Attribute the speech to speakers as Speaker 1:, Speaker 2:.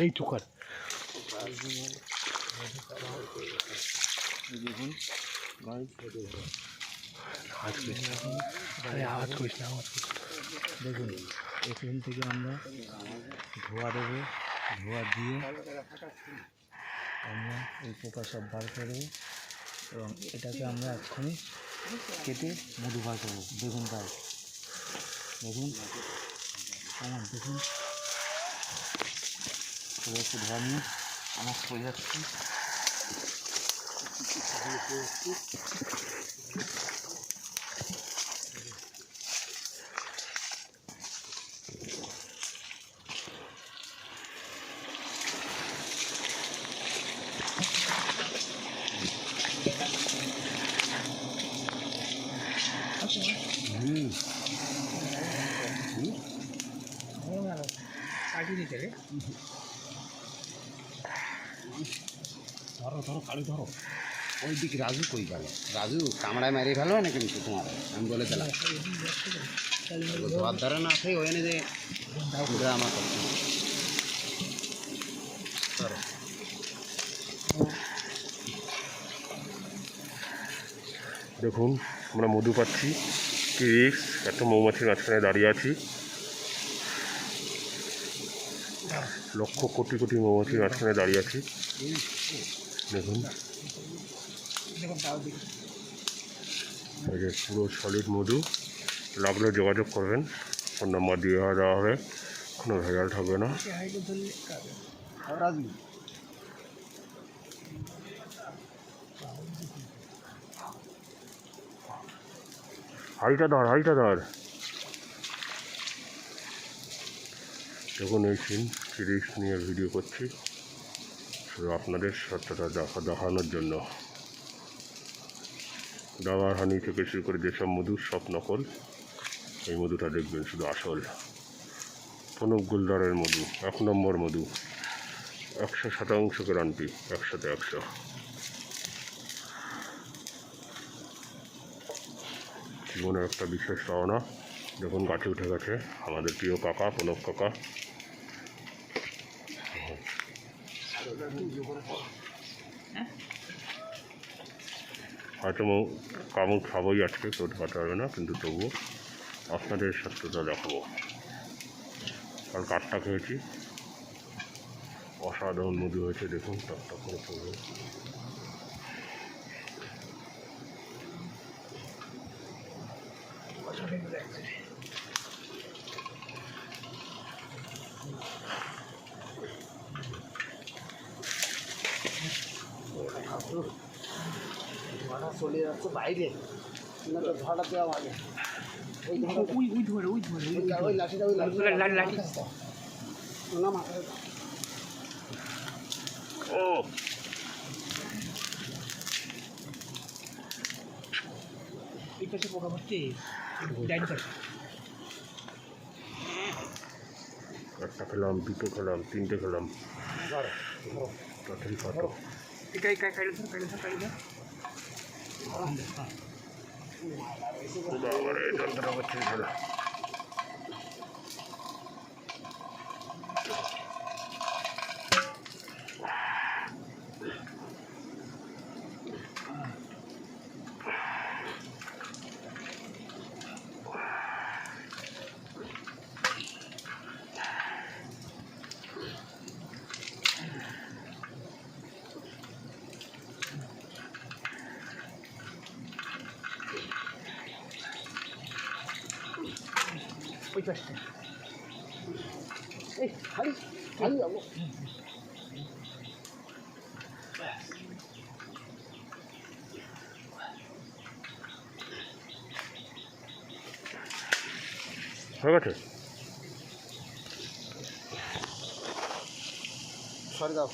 Speaker 1: এই তো কর
Speaker 2: দেখুন
Speaker 1: আওয়াজ করিস না
Speaker 2: দেখুন এখান থেকে আমরা ধোয়া দেবো, ধোয়া দিয়ে আমরা এই পোকা সব বার করবো এবং এটাকে আমরা এক্ষুনি কেটে মধু বার করবো। দেখুন গাছ, দেখুন আমার দেখুন একটু ধোয়া নিয়ে আমার চলে যাচ্ছি।
Speaker 1: ধরো ধরো কালি ধরো।
Speaker 3: ওই দিকে রাজু কই গেল? রাজু কামড়ায় মেরে ফেলো না কিন্তু তোমার, আমি বলে দিলাম ধোয়ার ধারে না আছে ওই যে ড্রামা করছে।
Speaker 4: দেখুন আমরা মধু পাচ্ছি, কি রিক্স, একটা মৌমাছির মাঝখানে দাঁড়িয়ে আছি। লক্ষ কোটি কোটি মৌমাছির মাঝখানে দাঁড়িয়ে আছি। দেখুন এই যে পুরো সলিড মধু। লাগলে যোগাযোগ করবেন, ফোন নাম্বার দিয়ে দেওয়া হবে, কোনো ভেজাল থাকবে না। হাড়িটা ধর। দেখুন এই সিন, রিস্ক নিয়ে ভিডিও করছি শুধু আপনাদের সত্যটা দেখানোর জন্য। দাবার হানি থেকে শুরু করে যেসব মধু সব নকল, এই মধুটা দেখবেন শুধু আসল। প্রণব গুলদারের মধু, 1 নম্বর মধু, 100% গ্যারান্টি, 100তে 100। জীবনের একটা বিশেষ পাওনা। দেখুন গাছে উঠে গেছে আমাদের প্রিয় কাকা, প্রণব কাকা। হয়তো কামড় খাবোই আজকে, কেউ খাতে পারবে না, কিন্তু তবুও আপনাদের সত্যতা দেখাবো। কাল কাঠটা খেয়েছি, অসাধারণ মধু হয়েছে। দেখুন টকটক করে পড়বে।
Speaker 3: ধোঁয়াটা চলে যাচ্ছে বাইরে, না তো ধোঁয়াটা দেওয়া ভালো। ওই লাঠিটা না মাথায়
Speaker 4: ও
Speaker 1: এই পাশে পোকা মারতে
Speaker 4: একটা খেলাম, দুটো খেলাম, 3টে খেলাম, তাড়াতাড়ি কাটো। যন্ত্রণা করছে খেলা।
Speaker 1: ওই পাশটা
Speaker 3: এই খালি যাবো।
Speaker 4: হয়ে গেছে।
Speaker 3: সরে যাও।